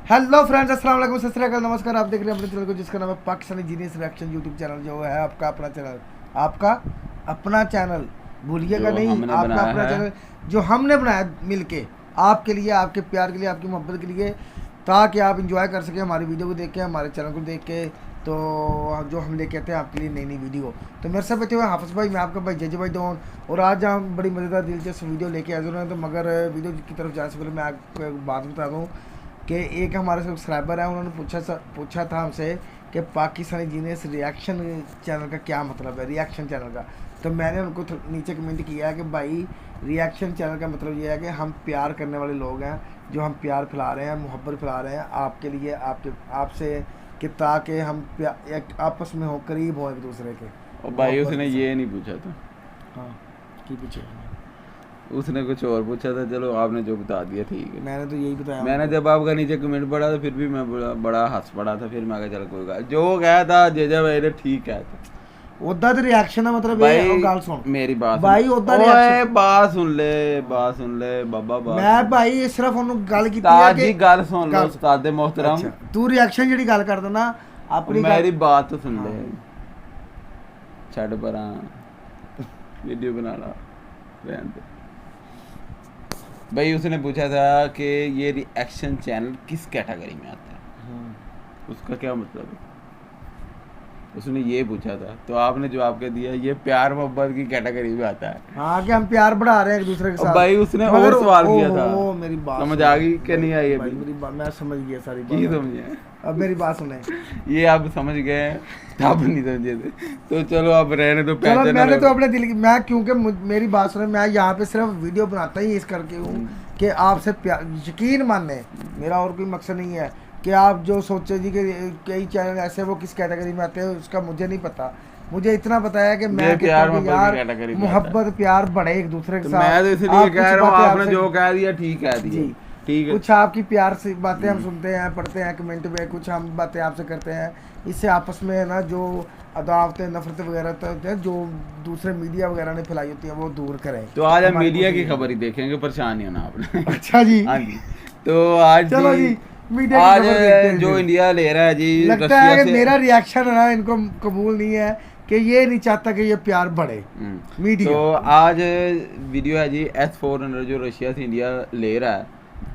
Hello friends, अस्सलाम वालेकुम, सत श्री अकाल, नमस्कार। आप देख रहे हैं अपने चैनल को जिसका नाम है Pakistani genius reaction. YouTube channel जो है आपका अपना चैनल भूलिएगा जो नहीं, हमने आपका बनाया अपना है। चैनल जो हमने बनाया मिलके आपके लिए, आपके प्यार के लिए, आपकी मोहब्बत के लिए, ताकि आप इंजॉय कर सकें हमारी वीडियो को देख के, हमारे चैनल को देख के। तो जो हम लेके आते हैं आपके लिए नई नई वीडियो। तो मेरे साथ बैठे हुए हाफिज़ भाई, मैं आपका भाई जज भाई दोन, और आज हम बड़ी मज़ेदार दिलचस्प वीडियो लेके आए हैं। तो मगर वीडियो की तरफ जाने से पहले मैं आपको एक बात बता दूँ कि एक हमारे सब्सक्राइबर है, उन्होंने पूछा था हमसे कि पाकिस्तानी जीनियस रिएक्शन चैनल का क्या मतलब है, रिएक्शन चैनल का। तो मैंने उनको नीचे कमेंट किया है कि भाई रिएक्शन चैनल का मतलब ये है कि हम प्यार करने वाले लोग हैं, जो हम प्यार फैला रहे हैं, मोहब्बत फैला रहे हैं आपके लिए, आपसे, कि ताकि हम एक आपस में हो, करीब हो एक दूसरे के। और भाई उसने ये नहीं पूछा था। हाँ, की पूछे? उसने कुछ और पूछा था। चलो आपने जो बता दिया ठीक है। मैंने तो यही बताया। मैंने जब आपका नीचे कमेंट पढ़ा तो फिर भी मैं बड़ा हंस पड़ा था। फिर मैं कहा चल कोई बात, जो कहा था जेजा भाई ने ठीक है ओदा तो रिएक्शन है, मतलब भाई। ये गाल सुन मेरी बात भाई, ओदा रिएक्शन बात सुन ले, बात सुन ले बाबा, बात मैं भाई सिर्फ ਉਹਨੂੰ ਗੱਲ ਕੀਤੀ ਹੈ ताजी कि गल सुन लो उस्ताद मोहतरम। अच्छा, तू रिएक्शन ਜਿਹੜੀ ਗੱਲ ਕਰਦਾ ना अपनी मेरी बात तो सुन ले। हाँ। छड़ परा वीडियो बना ला रहने दे। भाई उसने पूछा था कि ये रिएक्शन चैनल किस कैटेगरी में आता है, उसका क्या मतलब है। उसने ये पूछा था तो आपने जवाब क्या दिया, ये प्यार मोहब्बत की कैटेगरी में आता है। हाँ, कि हम प्यार बढ़ा रहे हैं एक दूसरे के साथ। भाई उसने मगर और सवाल किया था। मेरी बात समझ आ गई कि नहीं आई? भाई अभी मेरी बात मैं समझ गया सारी की बात। समझे? अब मेरी बात सुने। ये आप समझ गए, आप नहीं समझे थे तो चलो आप रहने दो। चलो, मैंने तो अपने दिल की, मैं क्योंकि मेरी बात सुने, मैं यहाँ पे सिर्फ वीडियो बनाता ही इस करके हूँ कि आपसे प्यार, यकीन माने, मेरा और कोई मकसद नहीं है कि आप जो सोचे जी कि कई चैनल ऐसे वो किस कैटेगरी में आते हैं, उसका मुझे नहीं पता। मुझे इतना पता है कि मैं प्यार यार मोहब्बत प्यार बढ़े एक दूसरे के साथ। मैं तो इसलिए कह रहा हूँ, आपने जो कह दिया ठीक है जी, ठीक है। कुछ आपकी प्यार से बातें हम सुनते हैं, पढ़ते हैं कमेंट में, कुछ हम बातें आपसे करते हैं। इससे आपस में है ना, जो अदावतें, नफरत वगैरह होते हैं जो दूसरे मीडिया वगैरह ने फैलाई होती है, वो दूर करें। तो आज हम मीडिया की खबर ही देखेंगे, परेशान नहीं होना आपने। अच्छा जी, हाँ जी। तो आज चलो जी, मीडिया आज की खबर देखते हैं जो जी। इंडिया ले रहा है जी, लगता है कि मेरा रिएक्शन है ना, इनको कबूल नहीं है कि ये नहीं चाहता कि ये प्यार बढ़े मीडिया। तो आज वीडियो है जी S-400 जो रशिया से इंडिया ले रहा है।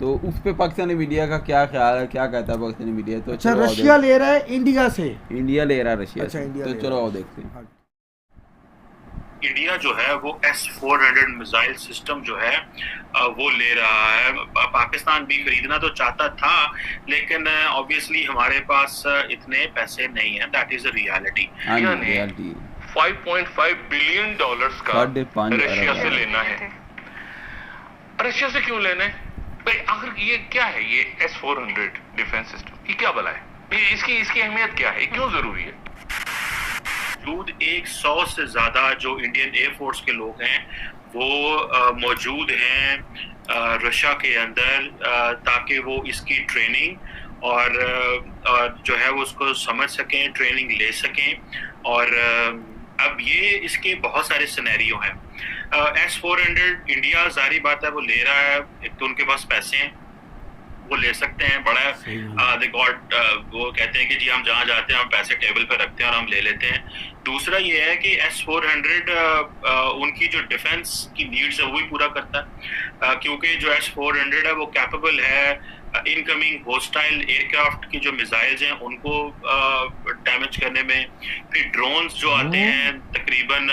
तो उस पे पाकिस्तानी मीडिया का क्या ख्याल है, क्या कहता है पाकिस्तानी मीडिया? तो अच्छा, रशिया ले रहा है इंडिया से? इंडिया ले रहा है रशिया अच्छा, से। इंडिया तो चलो आओ देखते हैं। इंडिया जो है वो S-400 मिसाइल सिस्टम जो है वो ले रहा है। पाकिस्तान भी खरीदना तो चाहता था, लेकिन ऑब्वियसली हमारे पास इतने पैसे नहीं हैं। That is a reality. Reality 5.5 billion dollars का रशिया से लेना है। रशिया से क्यों लेना है भाई? आखिर ये क्या है, ये S-400 डिफेंस सिस्टम, ये क्या भला है? इसकी अहमियत क्या है, क्यों जरूरी है? 100 से ज्यादा जो इंडियन एयरफोर्स के लोग हैं वो मौजूद हैं रशिया के अंदर, ताकि वो इसकी ट्रेनिंग और जो है वो उसको समझ सकें, ट्रेनिंग ले सकें। और अब ये इसके बहुत सारे सिनेरियो हैं। S-400 इंडिया जारी बात है वो ले रहा है, एक तो उनके पास पैसे हैं, वो ले सकते हैं, बड़ा दे गॉट, वो कहते हैं कि जी हम जहाँ जाते हैं हम पैसे टेबल पर रखते हैं और हम ले लेते हैं। दूसरा ये है कि S-400 उनकी जो डिफेंस की नीड्स है वो भी पूरा करता है, क्योंकि जो S-400 है वो कैपेबल है इनकमिंग होस्टाइल एयरक्राफ्ट की जो मिसाइल्स हैं उनको डैमेज करने में। फिर ड्रोन्स जो आते हैं तकरीबन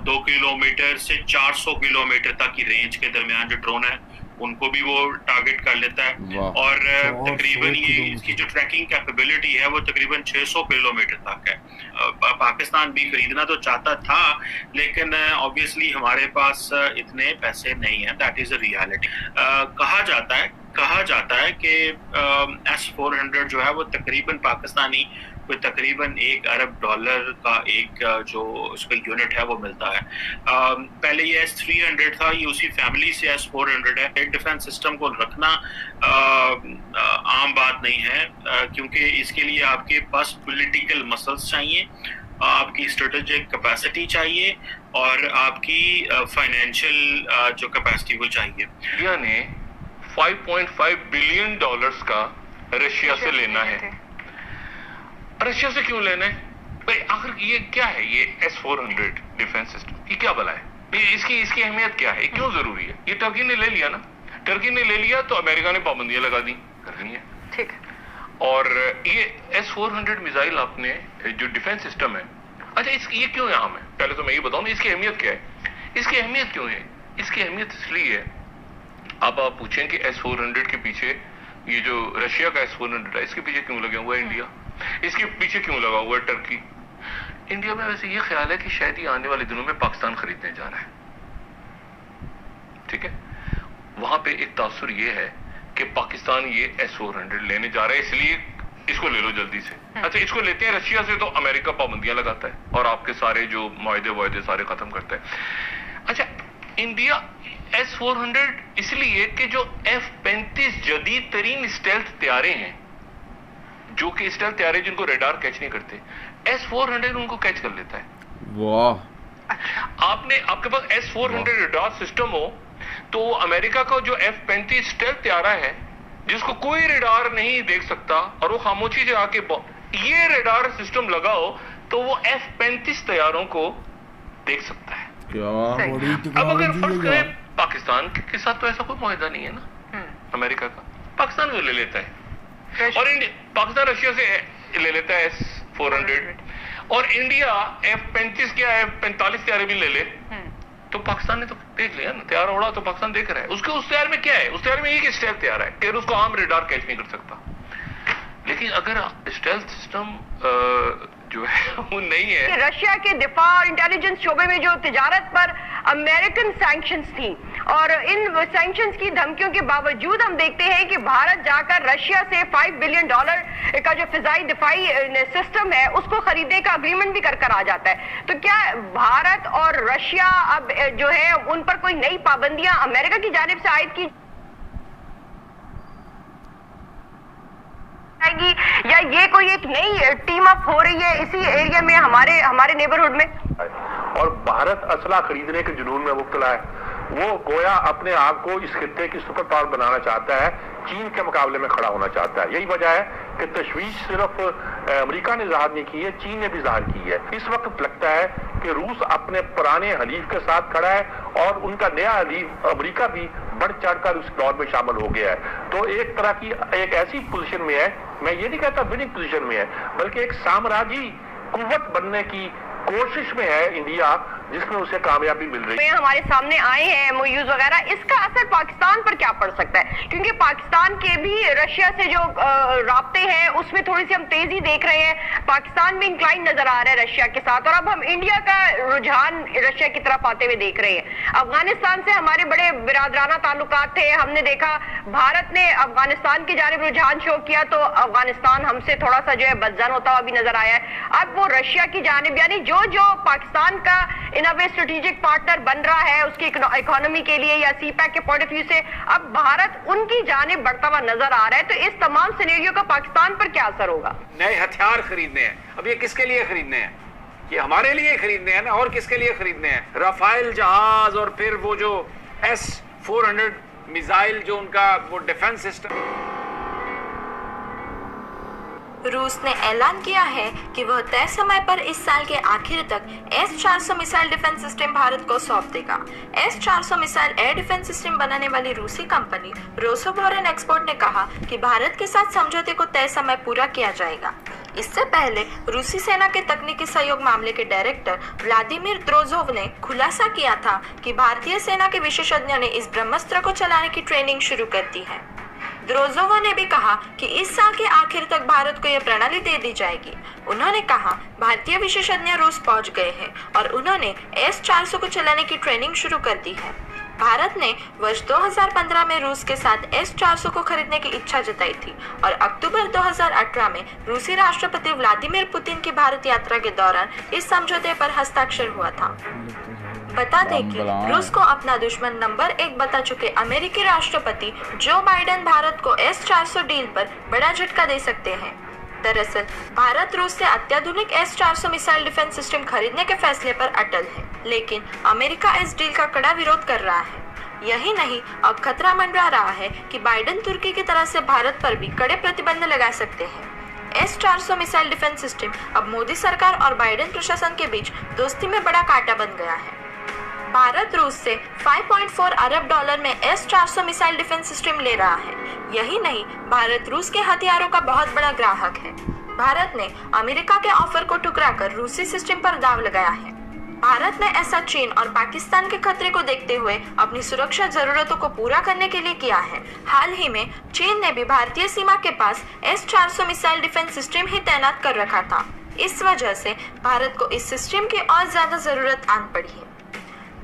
2 किलोमीटर से 400 किलोमीटर तक की रेंज के दरमियान जो ड्रोन है उनको भी वो टारगेट कर लेता है। और तकरीबन ये इसकी जो ट्रैकिंग कैपेबिलिटी है वो तकरीबन 600 किलोमीटर तक है। पाकिस्तान भी खरीदना तो चाहता था, लेकिन ऑब्वियसली हमारे पास इतने पैसे नहीं हैं। That is a reality. कहा जाता है कि S-400 जो है वो तकरीबन पाकिस्तानी कोई तकरीबन $1 अरब का एक जो उसका यूनिट है वो मिलता है। पहले ये S-300 था, ये उसी फैमिली से S-400 है। डिफेंस सिस्टम को रखना आम बात नहीं है, क्योंकि इसके लिए आपके पास पॉलिटिकल मसल्स चाहिए, आपकी स्ट्रेटेजिक कैपेसिटी चाहिए और आपकी फाइनेंशियल जो कैपेसिटी वो चाहिए। इंडिया ने $5.5 बिलियन का रशिया से लेना है। रशिया से क्यों लेना है भाई? आखिर ये क्या है ये S-400 डिफेंस सिस्टम? ये क्या भला है? ये इसकी अहमियत क्या है? क्यों जरूरी है? ये टर्की ने ले लिया ना, टर्की ने ले लिया तो अमेरिका ने पाबंदियां लगा दी, करनी है, ठीक। और ये S-400 मिसाइल आपने जो डिफेंस सिस्टम है, अच्छा ये क्यों यहाँ है? पहले तो मैं ये बताऊं ना इसकी अहमियत क्या है। इसकी अहमियत क्यों है? इसकी अहमियत इसलिए है, अब आप पूछें कि S-400 के पीछे ये जो रशिया का S-400 है इसके पीछे क्यों लगा हुआ है इंडिया? इसके पीछे क्यों लगा हुआ है टर्की? इंडिया में वैसे ये ख्याल है कि शायद ये आने वाले दिनों में पाकिस्तान खरीदने जा रहा है, ठीक है। वहां पे एक तासुर ये है कि पाकिस्तान ये S-400 लेने जा रहा है, इसलिए इसको ले लो जल्दी से। अच्छा इसको लेते हैं रशिया से तो अमेरिका पाबंदियां लगाता है और आपके सारे जो मुआहदे सारे खत्म करता है। अच्छा इंडिया S-400 इसलिए कि जो F-35 जदीद तरीन स्टेल्थ तैयारे हैं, जो कि स्टेल्थ तैयारे जिनको रेडार कैच नहीं करते, S-400 उनको कैच कर लेता है। वाह। आपके पास S-400 रेडार सिस्टम हो तो अमेरिका का जो F-35 स्टेल्थ तैयारा है जिसको कोई रेडार नहीं देख सकता और वो खामोशी से आके ये रेडार सिस्टम लगाओ तो वो F-35 तैयारों को देख सकता है। अब अगर फर्क करें पाकिस्तान के साथ तो ऐसा कोई मुआहदा नहीं है ना अमेरिका का, पाकिस्तान वो ले लेता है और पाकिस्तान रशिया से ले लेता है S-400 और इंडिया F-35 क्या F-45 तैयारे भी ले ले तो पाकिस्तान ने तो देख लिया ना, तैयार उड़ा तो पाकिस्तान देख रहा है। उसके उस तैयार में क्या है? उस तैयार में एक स्टेल्थ तैयार है कि उसको आम रेडार कैच नहीं कर सकता। लेकिन अगर स्टेल्थ सिस्टम जो है वो नहीं है, रशिया के दिफा और इंटेलिजेंस शोबे में जो तिजारत पर अमेरिकन सैंक्शंस थी और इन सैंक्शंस की धमकियों के बावजूद हम देखते हैं कि भारत जाकर रशिया से $5 बिलियन का जो फिजाई दिफाई सिस्टम है उसको खरीदने का अग्रीमेंट भी कर आ जाता है। तो क्या भारत और रशिया अब जो है उन पर कोई नई पाबंदियां अमेरिका की जानिब से आयद की जाएगी या ये कोई एक नई टीम अप हो रही है इसी एरिया में हमारे नेबरहुड में? और भारत असला खरीदने के जुनून में मुब्तला है। वो गोया अपने आप को इस खित्ते की सुपर पावर बनाना चाहता है, चीन के मुकाबले में खड़ा होना चाहता है। यही वजह है कि तशवीश सिर्फ अमेरिका ने ज़ाहिर नहीं की है, चीन ने भी ज़ाहिर की है। इस वक्त लगता है कि रूस अपने पुराने हलीफ के साथ खड़ा है और उनका नया हलीफ अमेरिका भी बढ़ चढ़कर उस दौर में शामिल हो गया है। तो एक तरह की एक ऐसी पोजीशन में है, मैं ये नहीं कहता विनिंग पोजीशन में है, बल्कि एक साम्राज्यी कुव्वत बनने की कोशिश में है इंडिया, जिसमें उसे कामयाबी मिल रही है। हमारे सामने आए हैं MOUs वगैरह, इसका असर पाकिस्तान पर क्या पड़ सकता है? क्योंकि पाकिस्तान के भी रशिया से जो राब्ते हैं उसमें थोड़ी सी हम तेजी देख रहे हैं, पाकिस्तान भी इंक्लाइन नजर आ रहा है रशिया के साथ और अब हम इंडिया का रुझान रशिया की तरफ आते हुए देख रहे हैं। अफगानिस्तान से हमारे बड़े बिरादराना ताल्लुकात थे, हमने देखा भारत ने अफगानिस्तान की जानिब रुझान शो किया तो अफगानिस्तान हमसे थोड़ा सा जो है बदजन होता हुआ भी नजर आया है। अब वो रशिया की जानिब यानी जो पाकिस्तान का इन अ वे स्ट्रेटेजिक पार्टनर बन रहा है उसकी इकोनॉमी के लिए या CPEC के पॉइंट ऑफ व्यू से, अब भारत उनकी जानिब बढ़ता हुआ नजर आ रहा है। तो इस तमाम सिनेरियो का पाकिस्तान पर क्या असर होगा? नए हथियार खरीदने हैं, अब ये किसके लिए खरीदने हैं? ये हमारे लिए खरीदने हैं ना, और किसके लिए खरीदने हैं? राफेल जहाज और फिर वो जो S-400 मिसाइल जो उनका वो डिफेंस सिस्टम। रूस ने ऐलान किया है कि वह तय समय पर इस साल के आखिर तक S-400 missile defence system Bharat को सौंप देगा। S-400 missile air defence system बनाने वाली रूसी कंपनी रोसोबोरोन एक्सपोर्ट ने कहा कि भारत के साथ समझौते को तय समय पूरा किया जाएगा। इससे पहले रूसी सेना के तकनीकी सहयोग मामले के डायरेक्टर व्लादिमीर द्रोजोव ने खुलासा किया था कि भारतीय सेना के विशेषज्ञों ने इस ब्रह्मास्त्र को चलाने की ट्रेनिंग शुरू कर दी है। द्रोजोवा ने भी कहा कि इस साल के आखिर तक भारत को यह प्रणाली दे दी जाएगी। उन्होंने कहा भारतीय विशेषज्ञ रूस पहुंच गए हैं और उन्होंने S-400 को चलाने की ट्रेनिंग शुरू कर दी है। भारत ने वर्ष 2015 में रूस के साथ S-400 को खरीदने की इच्छा जताई थी और अक्टूबर 2018 में रूसी राष्ट्रपति व्लादिमीर पुतिन की भारत यात्रा के दौरान इस समझौते पर हस्ताक्षर हुआ था। बता दें कि रूस को अपना दुश्मन नंबर 1 बता चुके अमेरिकी राष्ट्रपति जो बाइडेन भारत को S-400 डील पर बड़ा झटका दे सकते हैं। दरअसल भारत रूस से अत्याधुनिक S-400 मिसाइल डिफेंस सिस्टम खरीदने के फैसले पर अटल है, लेकिन अमेरिका इस डील का कड़ा विरोध कर रहा है। यही नहीं, अब खतरा मंडरा रहा है कि बाइडेन तुर्की की तरह से भारत पर भी कड़े प्रतिबंध लगा सकते हैं। S-400 मिसाइल डिफेंस सिस्टम अब मोदी सरकार और बाइडेन प्रशासन के बीच दोस्ती में बड़ा कांटा बन गया है। भारत रूस से 5.4 अरब डॉलर में S-400 मिसाइल डिफेंस सिस्टम ले रहा है। यही नहीं, भारत रूस के हथियारों का बहुत बड़ा ग्राहक है। भारत ने अमेरिका के ऑफर को ठुकराकर रूसी सिस्टम पर दांव लगाया है। भारत ने ऐसा चीन और पाकिस्तान के खतरे को देखते हुए अपनी सुरक्षा जरूरतों को पूरा करने के लिए किया है। हाल ही में चीन ने भी भारतीय सीमा के पास S-400 मिसाइल डिफेंस सिस्टम ही तैनात कर रखा था। इस वजह से भारत को इस सिस्टम की और ज्यादा जरूरत आन पड़ी है।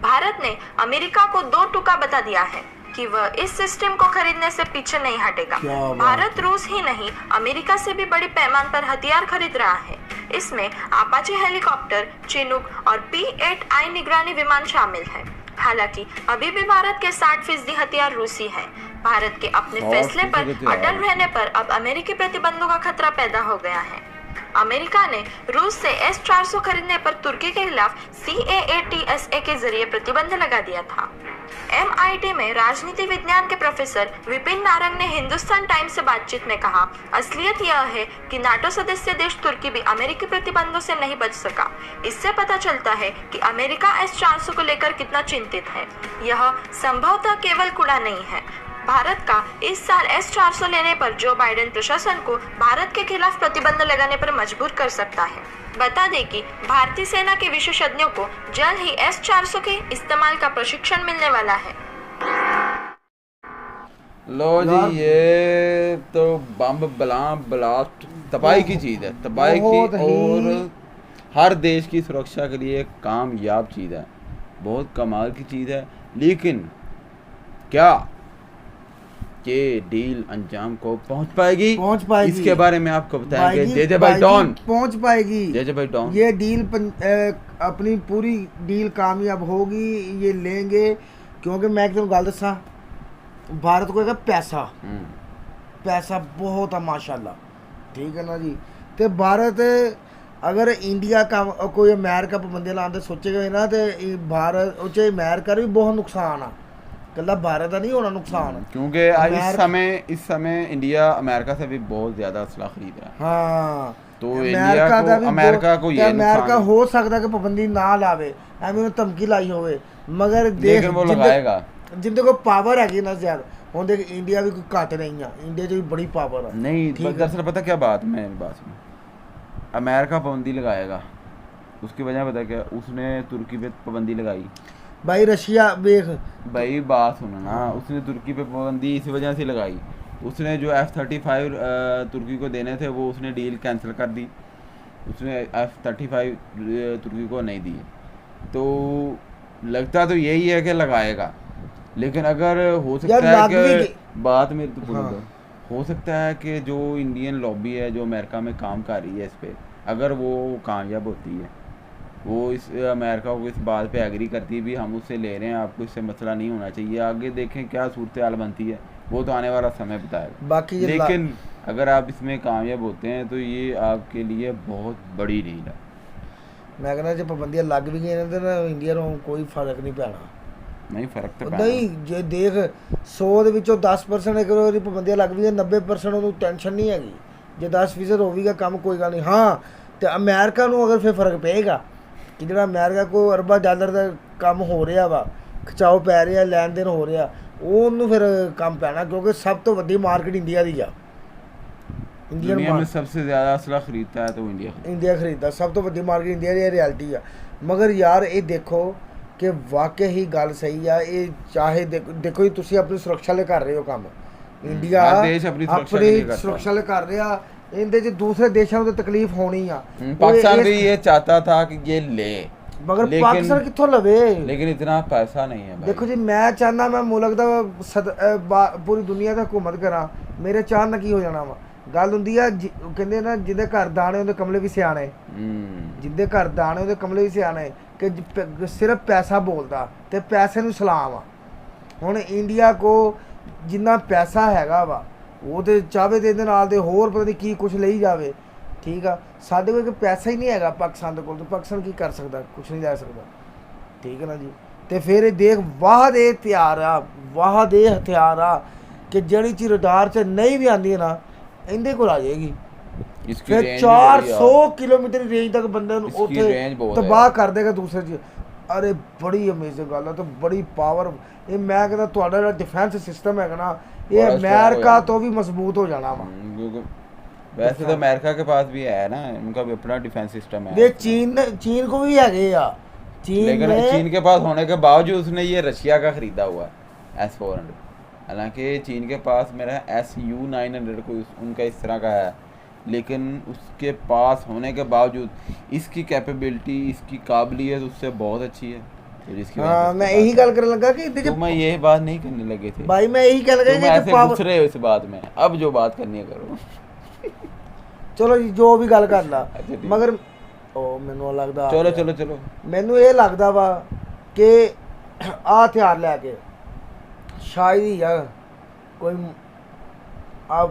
भारत ने अमेरिका को 2 टुका बता दिया है कि वह इस सिस्टम को खरीदने से पीछे नहीं हटेगा। भारत रूस ही नहीं, अमेरिका से भी बड़ी पैमाने पर हथियार खरीद रहा है। इसमें अपाचे हेलीकॉप्टर, चिनूक और P-8I निगरानी विमान शामिल है। हालांकि अभी भी भारत के 60% हथियार रूसी है। भारत के अपने फैसले पर अटल रहने पर अब अमेरिकी प्रतिबंधों का खतरा पैदा हो गया है। अमेरिका ने रूस से S-400 खरीदने पर तुर्की के खिलाफ CAATSA के जरिए प्रतिबंध लगा दिया था। MIT में राजनीति विज्ञान के प्रोफेसर विपिन नारंग ने हिंदुस्तान टाइम्स से बातचीत में कहा, असलियत यह है कि नाटो सदस्य देश तुर्की भी अमेरिकी प्रतिबंधों से नहीं बच सका। इससे पता चलता है कि अमेरिका S-400 को लेकर कितना चिंतित है। यह संभवतः केवल कूड़ा नहीं है। भारत का इस साल S-400 लेने पर जो बाइडेन प्रशासन को भारत के खिलाफ प्रतिबंध लगाने पर मजबूर कर सकता है। बता दें कि भारतीय सेना के विशेषज्ञों को जल्द ही S-400 के इस्तेमाल का प्रशिक्षण मिलने वाला है। लो जी, ये तो बम ब्लास्ट तबाही की चीज़ है, तबाही की, और हर देश की सुरक्षा के लिए कामयाब चीज़ है, बहुत कमाल की चीज़ है। लेकिन क्या ये डील अंजाम को पहुंच पाएगी? इसके बारे में आपको बताएंगे जेजे भाई डॉन। पहुंच पाएगी जेजे भाई डॉन। ये डील अपनी पूरी डील कामयाब होगी, ये लेंगे, क्योंकि मैं एकदम गल दसा, भारत को एक पैसा बहुत है माशाल्लाह, ठीक है ना जी। तो भारत अगर इंडिया का कोई अमेरिका पाबंदी लाने सोचेगा ना, तो भारत अमेरिका भी बहुत नुकसान आ, कल्ला भारत का नहीं होना नुकसान, क्योंकि इस समय इंडिया अमेरिका से भी बहुत ज्यादा असला खरीद रहा है। हाँ, तो अमेरिका को ये अमेरिका हो सकता कि पाबंदी ना लावे, एवं धमकी लाई होवे, मगर देख वो लगाएगा जिंदे को पावर हैगी ना ज्यादा। हुण देख इंडिया भी कोई घट नहीं है, इंडिया भी बड़ी पावर है। नहीं, दरअसल पता क्या बात, मैं बात सुनो, अमेरिका पाबंदी लगाएगा, उसकी वजह पता क्या, उसने तुर्की पे पाबंदी लगाई भाई, रशिया देख भाई, बात सुनो ना, उसने तुर्की पे पाबंदी इस वजह से लगाई, उसने जो F-35 तुर्की को देने थे वो उसने डील कैंसिल कर दी, उसने F-35 तुर्की को नहीं दिए। तो लगता तो यही है कि लगाएगा, लेकिन अगर हो सकता है कि बात में तो हो सकता है कि जो इंडियन लॉबी है जो अमेरिका में काम कर रही है इस पर, अगर वो कामयाब होती है, वो इस अमेरिका को इस बात पे एग्री करती है भी हम उससे ले रहे हैं, आपको इससे मसला नहीं होना चाहिए, आगे देखें क्या सूरत हाल बनती है, वो तो आने वाला समय बताएगा। बाकी लेकिन अगर आप इसमें कामयाब होते हैं तो ये आपके लिए बहुत बड़ी डील है। मैं कहना जो पाबंदियां लग भी गई तो ना इंडिया को कोई फर्क नहीं पैना। नहीं फर्क तो नहीं, जे देख 100 ਦੇ ਵਿੱਚੋਂ 10% एक बार पाबंदियां लग भी 90% ਉਹਨੂੰ ਟੈਨਸ਼ਨ ਨਹੀਂ ਹੈਗੀ, ਜੇ 10% ਹੋਵੇਗਾ ਕੰਮ ਕੋਈ ਗੱਲ ਨਹੀਂ। ਹਾਂ, ਤੇ ਅਮਰੀਕਾ ਨੂੰ ਅਗਰ ਫਿਰ ਫਰਕ ਪਏਗਾ ਕਿ ਜਿਹੜਾ ਅਮਰੀਕਾ ਕੋ ਅਰਬਾਂ ਡਾਲਰ ਦਾ ਕੰਮ ਹੋ ਰਿਹਾ ਵਾ, ਖਿਚਾਓ ਪੈ ਰਿਹਾ, ਲੈਣ ਦੇਣ ਹੋ ਰਿਹਾ, ਉਹਨੂੰ ਫਿਰ ਕੰਮ ਪੈਣਾ, ਕਿਉਂਕਿ ਸਭ ਤੋਂ ਵੱਡੀ ਮਾਰਕੀਟ इंडिया ਦੀ ਆ। दुनिया में सबसे ज़्यादा असला खरीदता है तो इंडिया खरीदता, सब तो वड्डी मार्केट इंडिया की रियलिटी है। मगर यार ये देखो कि वाकई ही गल सही है, ये चाहे देखो ही तुसी अपनी सुरक्षा ले कर रहे हो काम, इंडिया अपनी सुरक्षा ले कर रहा, इनदे च दूसरे देशों को तकलीफ होनी है। पाकिस्तान भी ये चाहता था कि ये ले, मगर पाकिस्तान कित्थों लवे, लेकिन इतना पैसा नहीं है। देखो जी, मैं चाहना मैं मुल्क दा पूरी दुनिया दा हुकूमत करा, मेरे चाहना की हो जाना वा। गल हुंदी है कहंदे ना, जिंदे घर दाने उहदे कमले भी सियाणे, जिंदे घर दाने उहदे कमले भी सियाणे, कि सिर्फ पैसा बोलता ते पैसे नूं सलाम आ। हुण इंडिया को जिन्ना पैसा हैगा वा, वो तो चाहे तो इहदे नाल दे होर पता नहीं की कुछ लई जावे, ठीक आ। साडे कोल पैसा ही नहीं हैगा पाकिस्तान दे कोल, तो पाकिस्तान की कर सकदा, कुछ नहीं लै सकदा, ठीक है ना जी। ਤੇ ਫਿਰ ਇਹ ਦੇਖ ਵਾਹ ਦੇ ਹਥਿਆਰ ਆ, ਵਾਹ ਦੇ ਹਥਿਆਰ ਆ ਕਿ ਜਿਹੜੀ ਚੀਜ਼ ਰਡਾਰ 'ਚ ਨਹੀਂ ਵੀ ਆਉਂਦੀ ਹੈ ਨਾ ਇਹਦੇ ਕੋਲ ਆ ਜਾਏਗੀ। इसकी ਫਿਰ रेंज 400 ਕਿਲੋਮੀਟਰ ਦੀ ਰੇਂਜ ਤੱਕ ਬੰਦੇ ਨੂੰ इसकी ਉੱਥੇ रेंज बहुत ਤਬਾਹ ਕਰ ਦੇਗਾ ਦੂਸਰੇ 'ਚ। ਅਰੇ ਬੜੀ ਅਮੇਜ਼ਿੰਗ ਗੱਲ ਆ ਤੇ ਬੜੀ ਪਾਵਰ। ਇਹ ਮੈਂ ਕਹਿੰਦਾ ਤੁਹਾਡਾ ਜਿਹੜਾ ਡਿਫੈਂਸ ਸਿਸਟਮ ਹੈਗਾ ਨਾ ਇਹ बड़ा strong ਅਮਰੀਕਾ हो ਤੋਂ ਵੀ ਮਜ਼ਬੂਤ ਹੋ ਜਾਣਾ ਵਾ। क्योंकि वैसे तो अमेरिका के पास भी है ना, उनका भी अपना डिफेंस सिस्टम है। ये चीन को भी हैगे या लेकिन चीन के पास होने के बावजूद उसने ये रशिया का खरीदा हुआ है S-400। हालांकि चीन के पास मेरा SU-900 कोई उनका इस तरह का है, लेकिन उसके पास होने के बावजूद इसकी कैपेबिलिटी, इसकी काबिलियत उससे बहुत अच्छी है। तो जिसकी वजह से मैं यही गल करने लगा कि तो मैं ये बात नहीं करने लगे थे भाई, मैं यही कहने लगा तुम कि ऐसे पावर घुस रहे हो इस बात में। अब जो बात करनी है करो। चलो जी जो भी गल कर ला, अच्छा ठीक। मगर ਉਹ ਮੈਨੂੰ ਲੱਗਦਾ चलो चलो चलो ਮੈਨੂੰ ਇਹ ਲੱਗਦਾ ਵਾ ਕਿ ਆਹ ਹਥਿਆਰ ਲੈ ਕੇ ਸ਼ਾਇਦ ਹੀ ਆ ਕੋਈ ਆ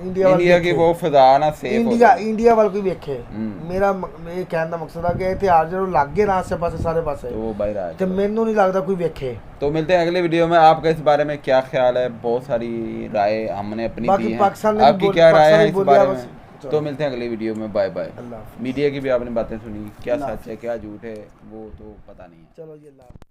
ਇੰਡੀਆ इंडिया की वो फिजा ना सेफ ਇੰਡੀਆ ਵੱਲ ਕੋਈ ਵੇਖੇ। हम्म। ਮੇਰਾ ਇਹ ਕਹਿਣ ਦਾ ਮਕਸਦ ਆ ਕਿ ਇਹ ਹਥਿਆਰ ਜਦੋਂ ਲੱਗ ਗਏ ਨਾ ਆਸੇ ਪਾਸੇ ਸਾਰੇ ਪਾਸੇ तो वो बाहर आ ਤੇ जाए। ਮੈਨੂੰ ਨਹੀਂ ਲੱਗਦਾ ਕੋਈ ਵੇਖੇ। तो मिलते हैं अगले वीडियो में। आपका इस बारे में क्या ख्याल है? बहुत सारी राय हमने अपनी बाकी दी है, पाकिस्तान ने भी आपकी बोल- क्या राय पाकिस्तान है ने इस बोल बारे दिया में? बस। तो मिलते हैं अगले वीडियो में। Bye bye. अल्लाह हाफ़िज़। मीडिया की भी आपने बातें सुनी, क्या अल्लाह सच है क्या झूठ है वो तो पता नहीं है। चलो जी अल्लाह।